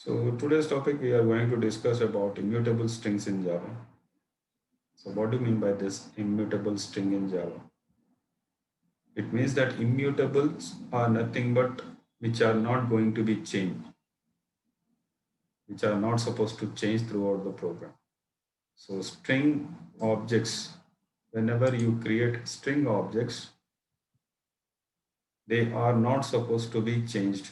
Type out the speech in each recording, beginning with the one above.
So today's topic we are going to discuss about immutable strings in Java. So what do you mean by this immutable string in Java? It means that immutables are nothing but which are not going to be changed, which are not supposed to change throughout the program. So string objects, whenever you create string objects, they are not supposed to be changed.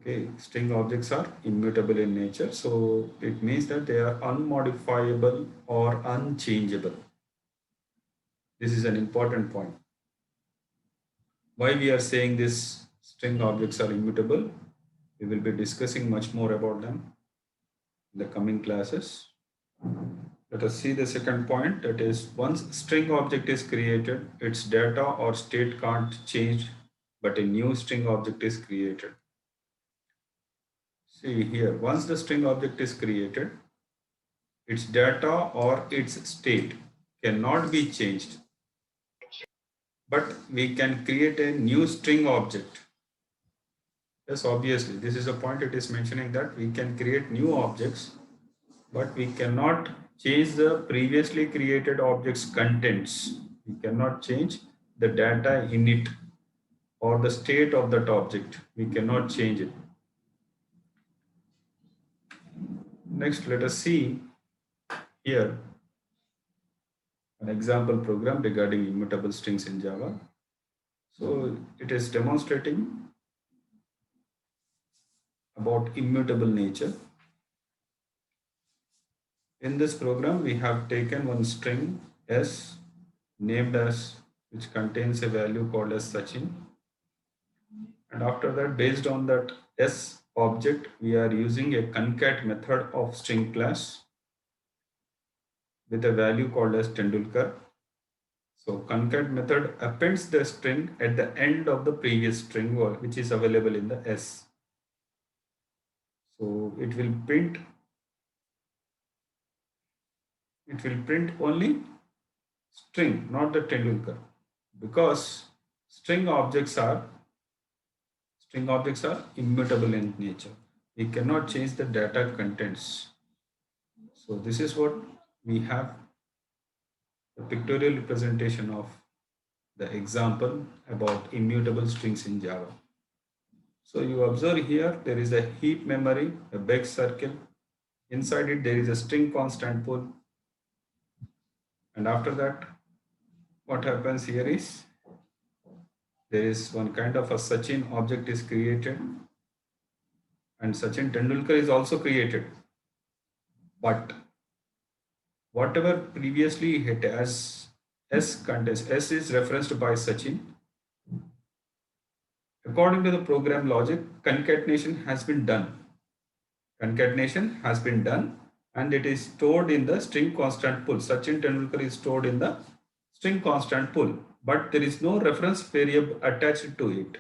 Okay, string objects are immutable in nature, so it means that they are unmodifiable or unchangeable. This is an important point. Why we are saying this string objects are immutable? We will be discussing much more about them in the coming classes. Let us see the second point, that is once string object is created, its data or state can't change, but a new string object is created. See here, once the string object is created, its data or its state cannot be changed, but we can create a new string object. Yes, obviously, this is a point it is mentioning that we can create new objects, but we cannot change the previously created object's contents. We cannot change the data in it or the state of that object. We cannot change it. Next, let us see here an example program regarding immutable strings in Java. So it is demonstrating about immutable nature. In this program, we have taken one string S named as, which contains a value called as Sachin. And after that, based on that S object, we are using a concat method of string class with a value called as Tendulkar. So concat method appends the string at the end of the previous string which is available in the S. So it will print only string, not the Tendulkar, because string objects are immutable in nature. We cannot change the data contents. So this is what we have, the pictorial representation of the example about immutable strings in Java. So you observe here, there is a heap memory, a big circle. Inside it, there is a string constant pool. And after that, what happens here is, there is one kind of a Sachin object is created, and Sachin Tendulkar is also created. But whatever previously hit as S contains, S is referenced by Sachin. According to the program logic, concatenation has been done. Concatenation has been done and it is stored in the string constant pool. Sachin Tendulkar is stored in the string constant pool, but there is no reference variable attached to it.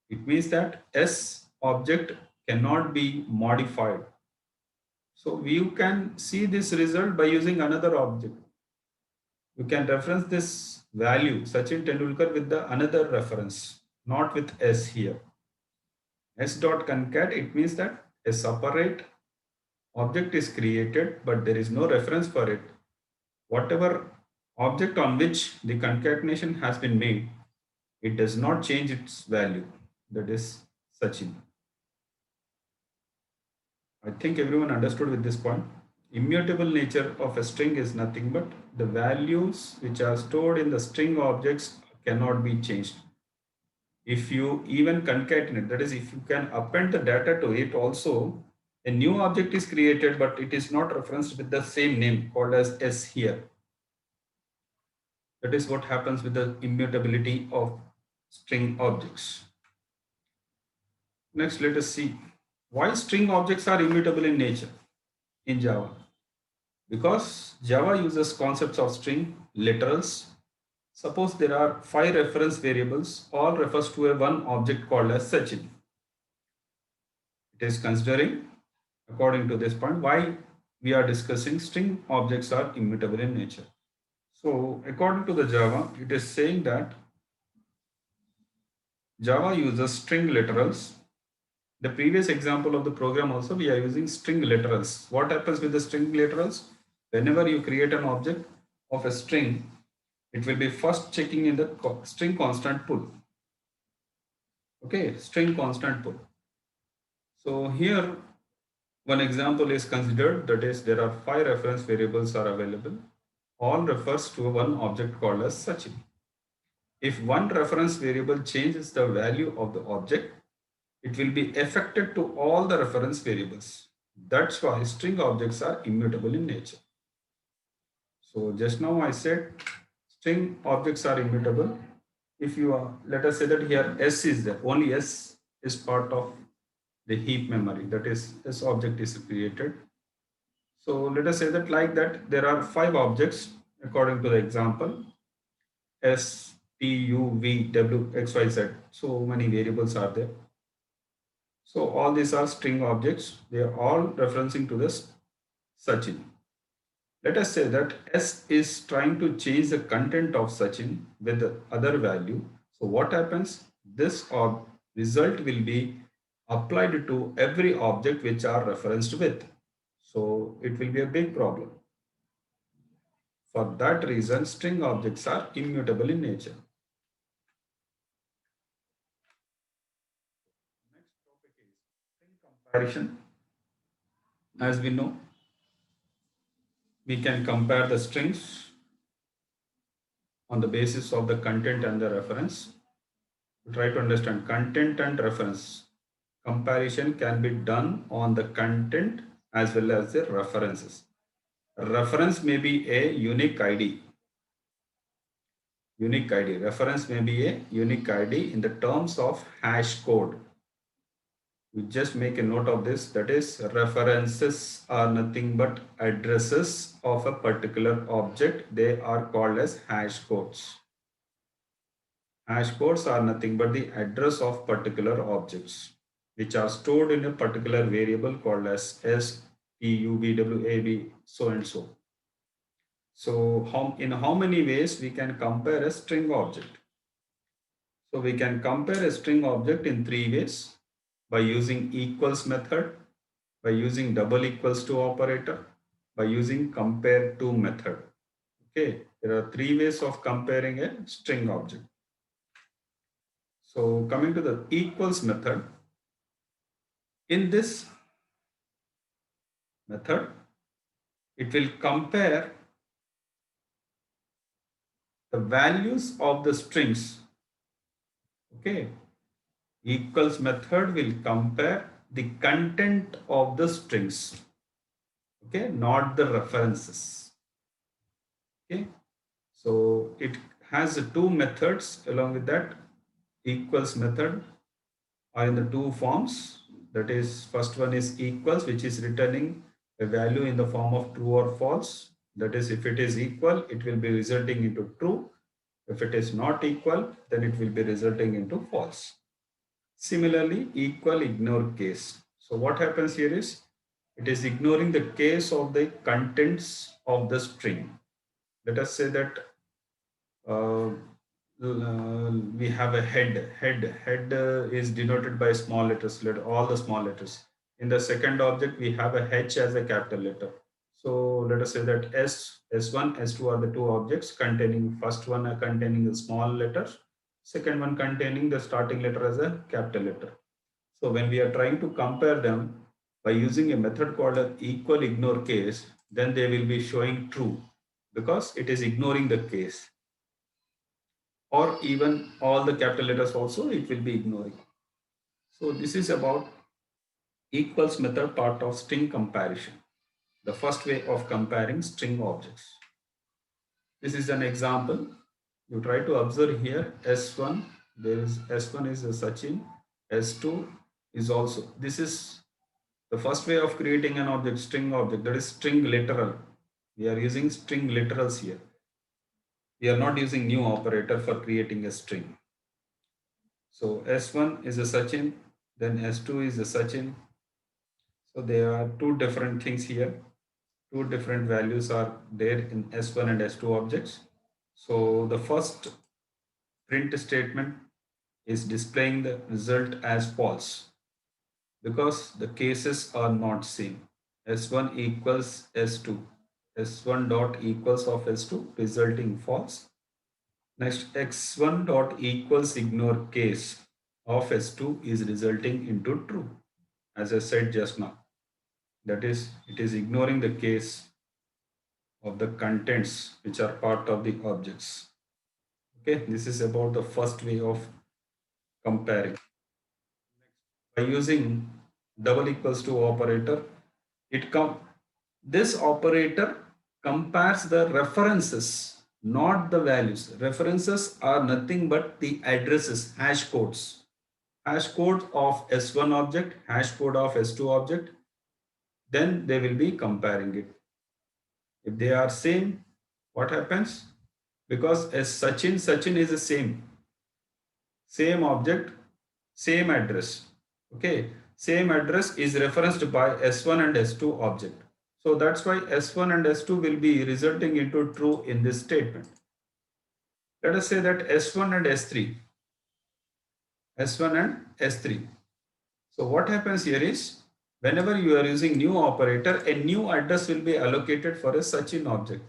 It means that S object cannot be modified. So you can see this result by using another object. You can reference this value Sachin Tendulkar with the another reference, not with S here. S dot concat, it means that a separate object is created, but there is no reference for it. Whatever object on which the concatenation has been made, it does not change its value. That is Sachin. I think everyone understood with this point. Immutable nature of a string is nothing but the values which are stored in the string objects cannot be changed. If you even concatenate, that is, if you can append the data to it also, a new object is created, but it is not referenced with the same name called as S here. That is what happens with the immutability of string objects. Next, let us see why string objects are immutable in nature in Java. Because Java uses concepts of string literals. Suppose there are 5 reference variables, all refers to a one object called as Sachin. It is considering, according to this point, why we are discussing string objects are immutable in nature. So according to the Java, it is saying that Java uses string literals. The previous example of the program also we are using string literals. What happens with the string literals? Whenever you create an object of a string, it will be first checking in the string constant pool. Okay, string constant pool. So here one example is considered, that is there are 5 reference variables are available. All refers to one object called as Sachin. If one reference variable changes the value of the object, it will be affected to all the reference variables. That's why string objects are immutable in nature. So just now I said string objects are immutable. If you are, let us say that here S is there, only S is part of the heap memory, that is S object is created. So let us say that like that there are 5 objects according to the example S, T, U, V, W, X, Y, Z. So many variables are there. So all these are string objects. They are all referencing to this Sachin. Let us say that S is trying to change the content of Sachin with the other value. So what happens? This result will be applied to every object which are referenced with. So it will be a big problem. For that reason, string objects are immutable in nature. Next topic is string comparison. As we know, we can compare the strings on the basis of the content and the reference. To try to understand content and reference, comparison can be done on the content as well as the references. Reference may be a unique ID. Unique ID. Reference may be a unique ID in the terms of hash code. You just make a note of this, that is references are nothing but addresses of a particular object. They are called as hash codes. Hash codes are nothing but the address of particular objects which are stored in a particular variable called as S, T, U, V, W, A, B, so and so. So in how many ways we can compare a string object? So we can compare a string object in 3 ways: by using equals method, by using double equals to operator, by using compare to method. Okay, there are 3 ways of comparing a string object. So coming to the equals method, in this method, it will compare the values of the strings. Okay, equals method will compare the content of the strings. Okay, not the references. Okay, so it has 2 methods along with that. Equals method are in the 2 forms. That is, first one is equals, which is returning a value in the form of true or false. That is, if it is equal, it will be resulting into true. If it is not equal, then it will be resulting into false. Similarly, equal ignore case. So what happens here is, it is ignoring the case of the contents of the string. Let us say that uh, we have a head is denoted by small letters, all the small letters. In the second object we have a H as a capital letter. So let us say that S1, S2 are the 2 objects containing, first one containing the small letter, second one containing the starting letter as a capital letter. So when we are trying to compare them by using a method called an equal ignore case, then they will be showing true because it is ignoring the case, or even all the capital letters also it will be ignoring. So this is about equals method, part of string comparison, the first way of comparing string objects. This is an example. You try to observe here S1, there is S1 is a Sachin, S2 is also, this is the first way of creating an object, string object, that is string literal. We are using string literals here. We are not using new operator for creating a string. So S1 is a Sachin, then S2 is a Sachin. So there are 2 different things here. 2 different values are there in S1 and S2 objects. So the first print statement is displaying the result as false because the cases are not same. S1 equals S2. S1 dot equals of S2 resulting false. Next, X1 dot equals ignore case of S2 is resulting into true. As I said just now, that is, it is ignoring the case of the contents which are part of the objects. Okay, this is about the first way of comparing. By using double equals to operator, it this operator compares the references, not the values. References are nothing but the addresses, hash codes. Hash code of S1 object, hash code of S2 object, then they will be comparing it. If they are same, what happens? Because as Sachin is the same object, same address. Okay, same address is referenced by S1 and S2 object. So that's why S1 and S2 will be resulting into true in this statement. Let us say that S1 and S3, S1 and S3. So what happens here is, whenever you are using new operator, a new address will be allocated for a Sachin object.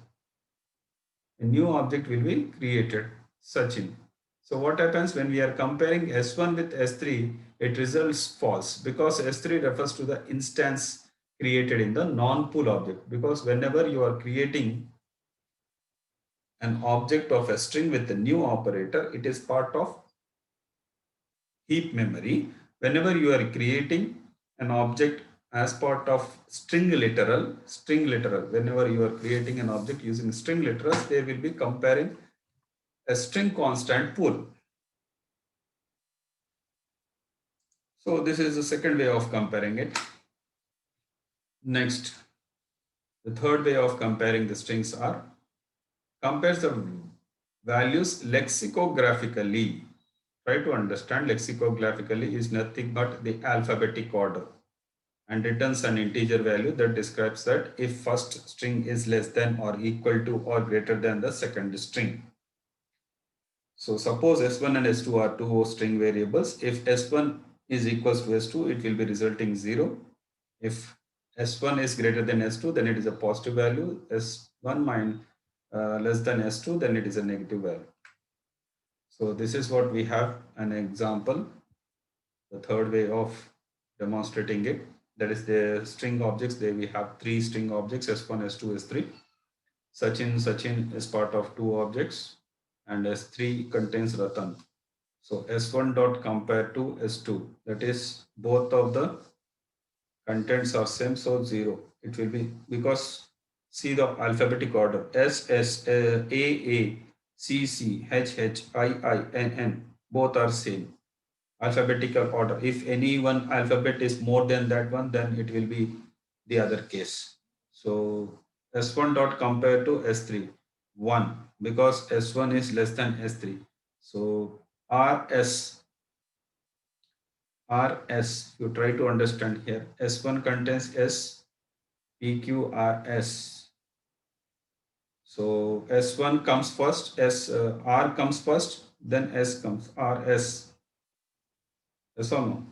A new object will be created, Sachin. So what happens when we are comparing S1 with S3, it results false because S3 refers to the instance created in the non-pool object. Because whenever you are creating an object of a string with a new operator, it is part of heap memory. Whenever you are creating an object as part of string literal, whenever you are creating an object using string literals, they will be comparing a string constant pool. So this is the second way of comparing it. Next, the third way of comparing the strings are compares the values lexicographically. Try to understand lexicographically is nothing but the alphabetic order and returns an integer value that describes that if first string is less than or equal to or greater than the second string. So suppose S1 and S2 are two string variables. If S1 is equals to S2, it will be resulting 0. If S1 is greater than S2, then it is a positive value. S1 less than S2, then it is a negative value. So this is what we have an example. The third way of demonstrating it, that is the string objects. There we have three string objects, S1, S2, S3. Sachin is part of two objects and S3 contains Ratan. So S1 dot compare to S2, that is both of the contents are same, so 0. It will be because see the alphabetic order A, C, H, I, N, both are same alphabetical order. If any one alphabet is more than that one, then it will be the other case. So S1 dot compare to S3, 1, because S1 is less than S3. So RS, you try to understand here. S1 contains S, PQRS. So S1 comes first, R comes first, then S comes, RS. Yes or no?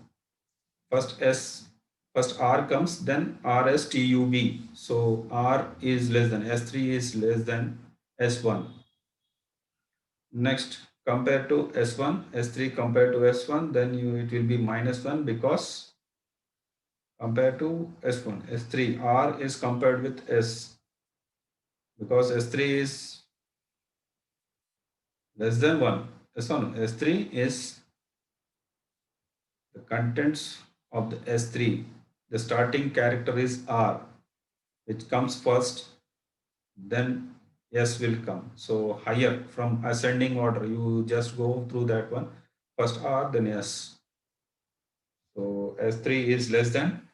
First R comes, then RSTUB. So R is less than, S3 is less than S1. Next, compare to S1, S3 compared to S1, then it will be -1 because compared to S1, S3, R is compared with S because S3 is less than 1. S1, S3 is the contents of the S3. The starting character is R, which comes first, then S will come. So higher from ascending order, you just go through that one. First R, then S. So S3 is less than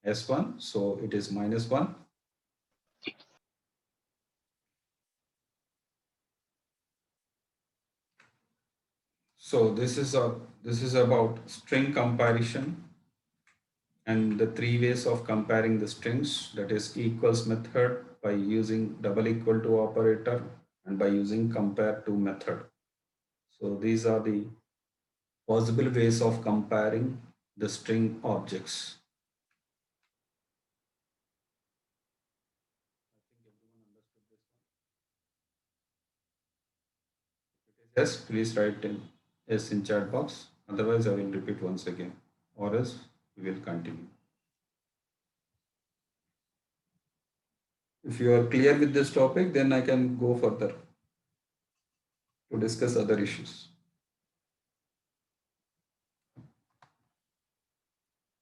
S1, so it is -1. So this is about string comparison and the three ways of comparing the strings, that is equals method by using double equal to operator and by using compare to method. So these are the Possible ways of comparing the string objects. Yes, please write in yes in chat box. Otherwise, I will repeat once again, or else we will continue. If you are clear with this topic, then I can go further to discuss other issues.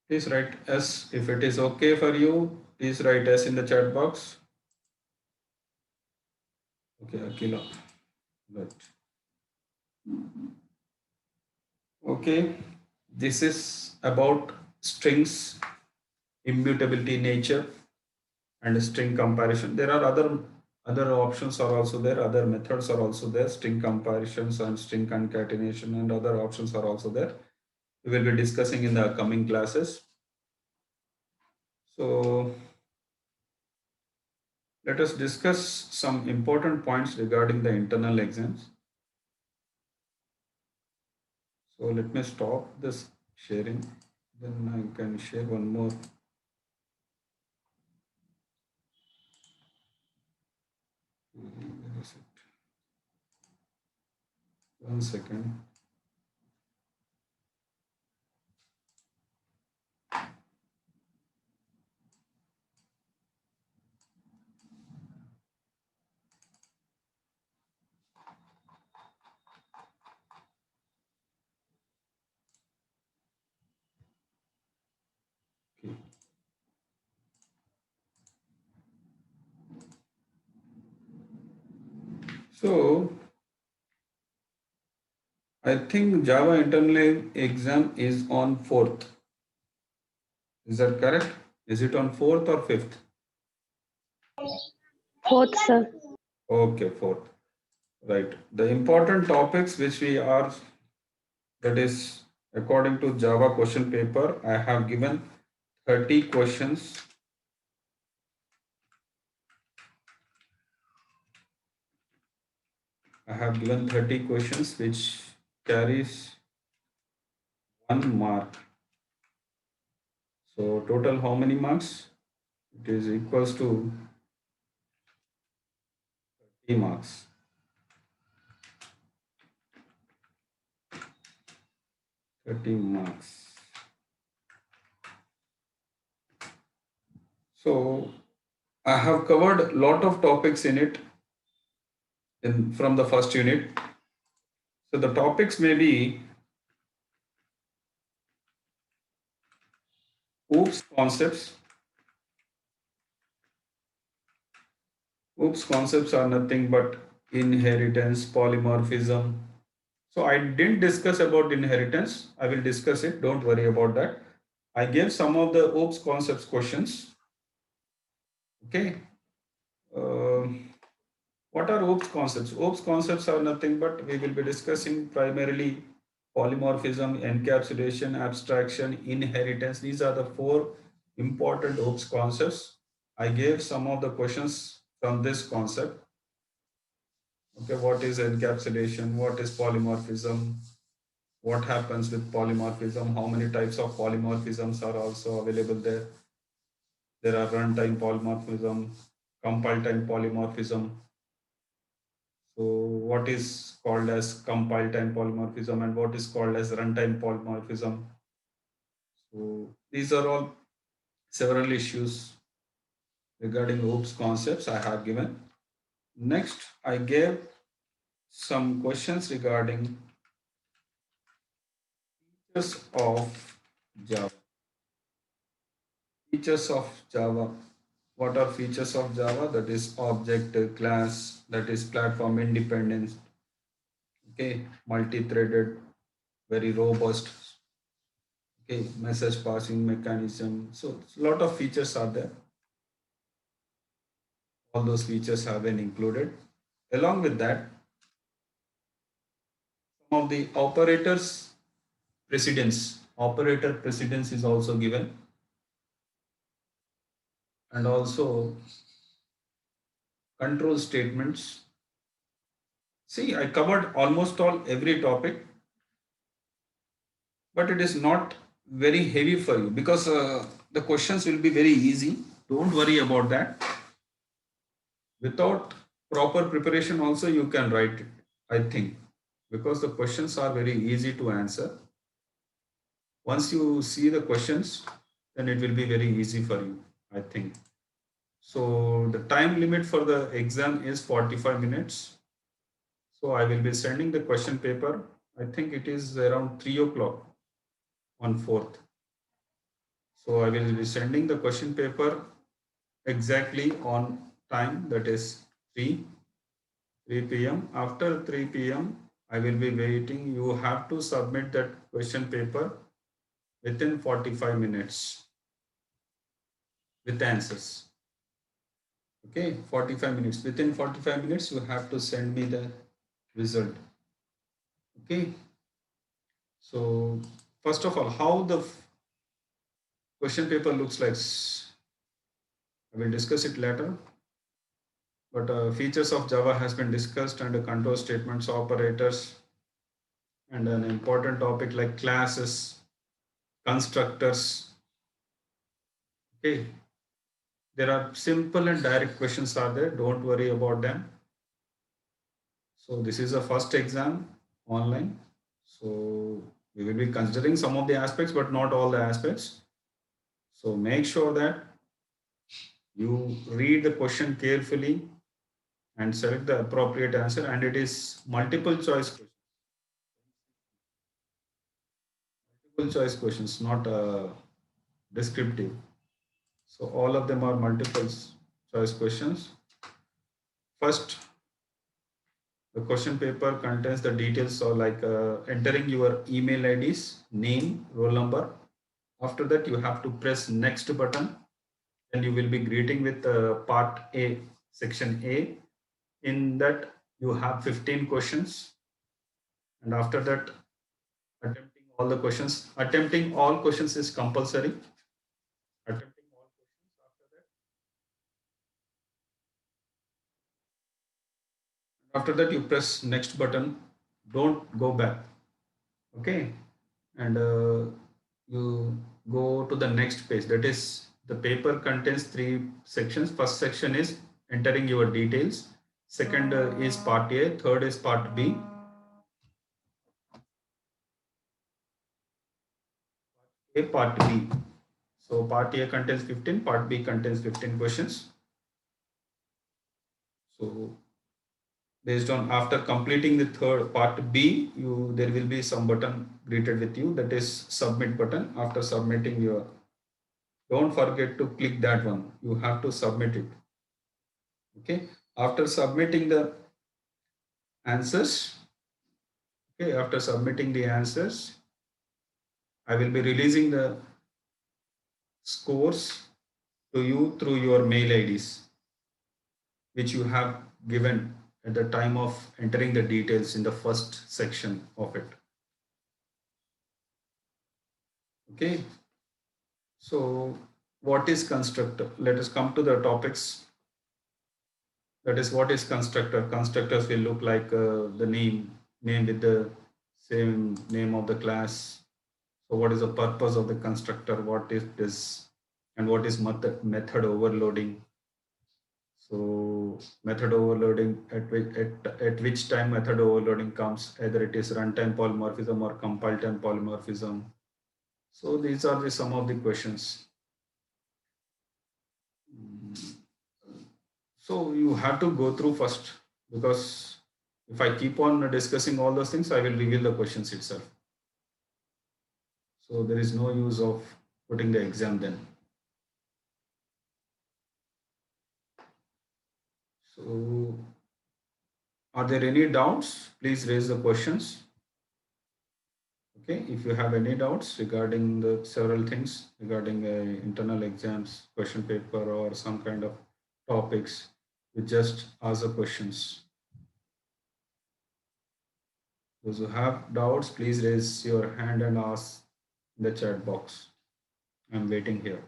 Please write S if it is okay for you. Please write S in the chat box. Okay, Akila. Right. Okay, this is about strings, immutability nature, and string comparison. There are other options are also there. Other methods are also there. String comparisons and string concatenation and other options are also there. We will be discussing in the coming classes. So let us discuss some important points regarding the internal exams. So let me stop this sharing. Then I can share one more. Where is it? 1 second. Okay. So I think Java internal exam is on 4th. Is that correct? Is it on 4th or 5th? Fourth, sir. Okay, 4th. Right. The important topics which we are, that is according to Java question paper, I have given 30 questions. I have given 30 questions which carries 1 mark. So total how many marks? It is equals to 30 marks. 30 marks. So I have covered a lot of topics in it from the first unit. So the topics may be OOPS concepts. OOPS concepts are nothing but inheritance, polymorphism. So I didn't discuss about inheritance. I will discuss it. Don't worry about that. I gave some of the OOPS concepts questions. Okay. What are OOPS concepts? OOPS concepts are nothing but we will be discussing primarily polymorphism, encapsulation, abstraction, inheritance. These are the 4 important OOPS concepts. I gave some of the questions from this concept. Okay, what is encapsulation? What is polymorphism? What happens with polymorphism? How many types of polymorphisms are also available there? There are runtime polymorphism, compile time polymorphism. So what is called as compile time polymorphism and what is called as runtime polymorphism? So these are all several issues regarding OOPS concepts I have given. Next, I gave some questions regarding features of Java. Features of Java. What are features of Java? That is object class, that is platform independence, okay, multi-threaded, very robust, okay, message passing mechanism. So a lot of features are there. All those features have been included. Along with that, some of the operator precedence is also given, and also control statements. See, I covered almost every topic. but it is not very heavy for you because the questions will be very easy. Don't worry about that. Without proper preparation also you can write it, I think, because the questions are very easy to answer. Once you see the questions, then it will be very easy for you, I think. So the time limit for the exam is 45 minutes. So I will be sending the question paper. I think it is around 3 o'clock on 4th. So I will be sending the question paper exactly on time, that is 3 p.m. After 3 p.m., I will be waiting. You have to submit that question paper within 45 minutes with answers. Okay, 45 minutes. Within 45 minutes, you have to send me the result. Okay, so first of all, how the question paper looks like, I will discuss it later. But features of Java has been discussed, and control statements, operators, and an important topic like classes, constructors. Okay, there are simple and direct questions are there. Don't worry about them. So this is a first exam online. So we will be considering some of the aspects, but not all the aspects. So make sure that you read the question carefully and select the appropriate answer. And it is multiple choice question. Multiple choice questions, not descriptive. So all of them are multiple choice questions. First, the question paper contains the details, so like entering your email IDs, name, roll number. After that, you have to press next button. Then you will be greeting with part A, section A. In that, you have 15 questions. And after that, attempting all the questions. Attempting all questions is compulsory. Attempting all questions. After that, you press next button. Don't go back. Okay. And you go to the next page. That is, the paper contains three sections. First section is entering your details. Second is part A. Third is part B. A part B. So part A contains 15, part B contains 15 questions. So based on after completing the third part B, you there will be some button greeted with you, that is submit button. After submitting your, don't forget to click that one. You have to submit it. Okay. After submitting the answers, okay, after submitting the answers, I will be releasing the scores to you through your mail IDs, which you have given at the time of entering the details in the first section of it. Okay. So what is constructor? Let us come to the topics. That is, what is constructor? Constructors will look like the name with the same name of the class. So what is the purpose of the constructor? What is this? And what is method overloading? So method overloading, at which time method overloading comes, either it is runtime polymorphism or compile time polymorphism. So these are some of the questions. So you have to go through first, because if I keep on discussing all those things, I will reveal the questions itself. So there is no use of putting the exam then. So are there any doubts? Please raise the questions. Okay, if you have any doubts regarding the several things regarding internal exams, question paper, or some kind of topics, you just ask the questions. Those who have doubts, please raise your hand and ask in the chat box. I'm waiting here.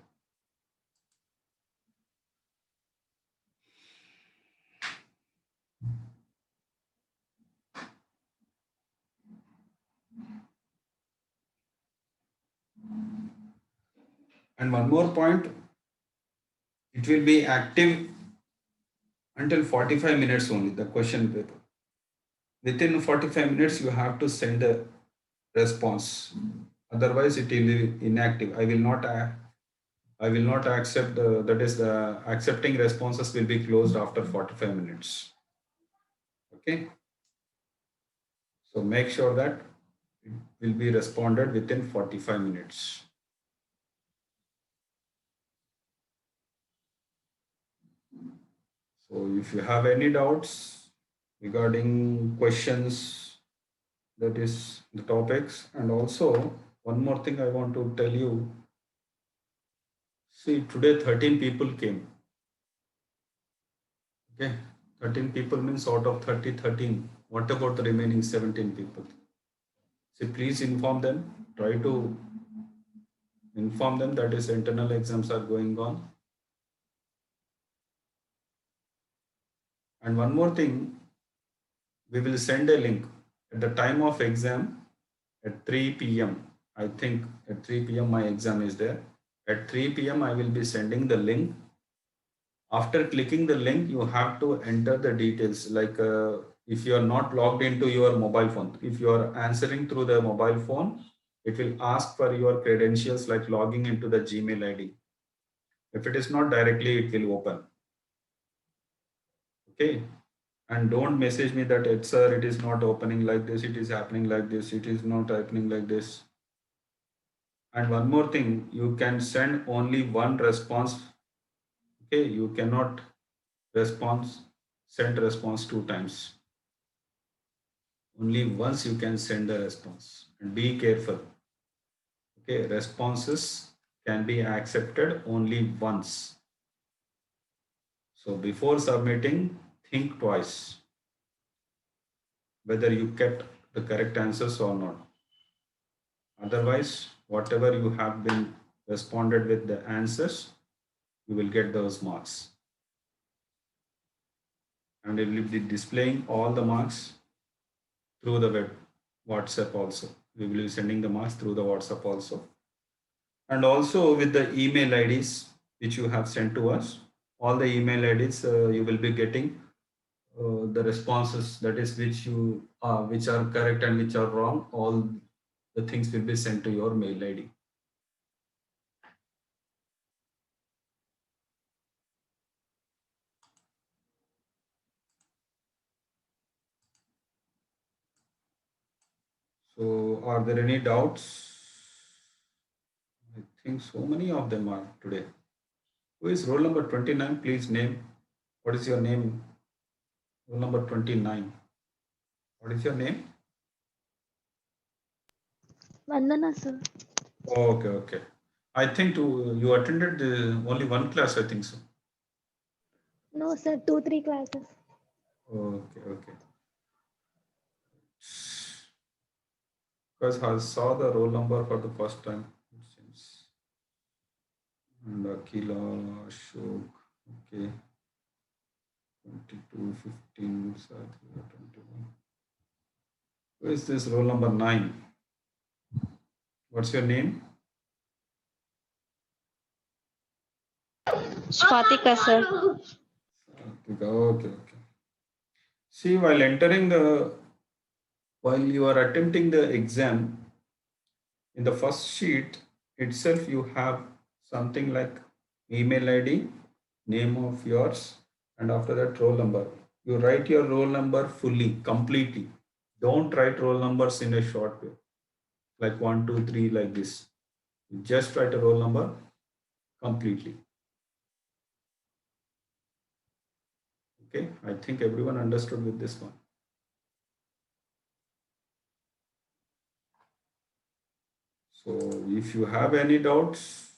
And one more point, it will be active until 45 minutes only, the question paper. Within 45 minutes, you have to send a response. Otherwise, it will be inactive. I will not accept that is the accepting responses will be closed after 45 minutes. Okay. So make sure that it will be responded within 45 minutes. So if you have any doubts regarding questions, that is the topics. And also one more thing I want to tell you. See, today 13 people came. Okay. 13 people means out of 30, 13. What about the remaining 17 people? See, please inform them. Try to inform them that is internal exams are going on. And one more thing, we will send a link at the time of exam at 3 p.m. I think at 3 p.m. my exam is there. At 3 p.m. I will be sending the link. After clicking the link, you have to enter the details. Like if you are not logged into your mobile phone, if you are answering through the mobile phone, it will ask for your credentials like logging into the Gmail ID. If it is not directly, it will open. Okay. And don't message me that it's sir, it is not opening like this, it is happening like this, it is not happening like this. And one more thing, you can send only one response. Okay, you cannot response send response two times. Only once you can send the response. And be careful. Okay, responses can be accepted only once. So before submitting, think twice whether you kept the correct answers or not. Otherwise, whatever you have been responded with the answers, you will get those marks. And it will be displaying all the marks through the web, WhatsApp also. We will be sending the marks through the WhatsApp also. And also with the email IDs which you have sent to us, all the email IDs you will be getting the responses, that is which are correct and which are wrong. All the things will be sent to your mail ID. So are there any doubts? I think so many of them are today. Who is roll number 29? Please name. What is your name? Roll number 29. What is your name? Vandana, sir. Okay, okay. I think you attended only one class, I think so. No, sir, 2, 3 classes. Okay, okay. Because I saw the roll number for the first time, it seems. And Akila, Ashok, okay. 22, 15, 21. Who is this roll number 9? What's your name? Swatika, sir. Okay, okay, okay. See, while you are attempting the exam, in the first sheet itself, you have something like email ID, name of yours, and after that, roll number. You write your roll number fully, completely. Don't write roll numbers in a short way, like 1, 2, 3, like this. You just write a roll number completely. Okay, I think everyone understood with this one. So if you have any doubts,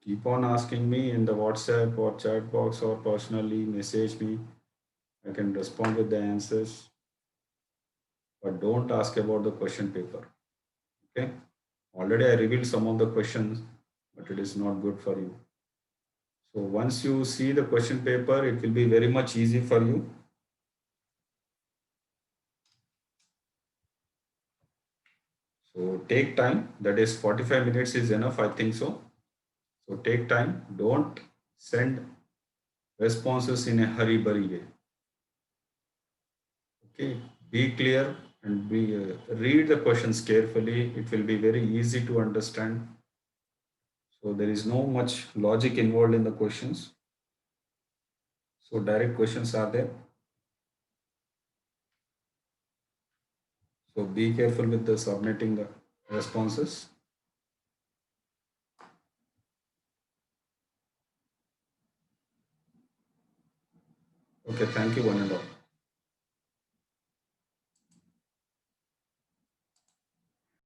keep on asking me in the WhatsApp or chat box or personally message me. I can respond with the answers, but don't ask about the question paper. Okay. Already I revealed some of the questions, but it is not good for you. So once you see the question paper, it will be very much easy for you. So take time, that is 45 minutes is enough, I think so. So take time, don't send responses in a hurry-burry way. Okay, be clear and read the questions carefully. It will be very easy to understand. So there is no much logic involved in the questions. So direct questions are there. So be careful with the submitting the responses. Okay, thank you one and all.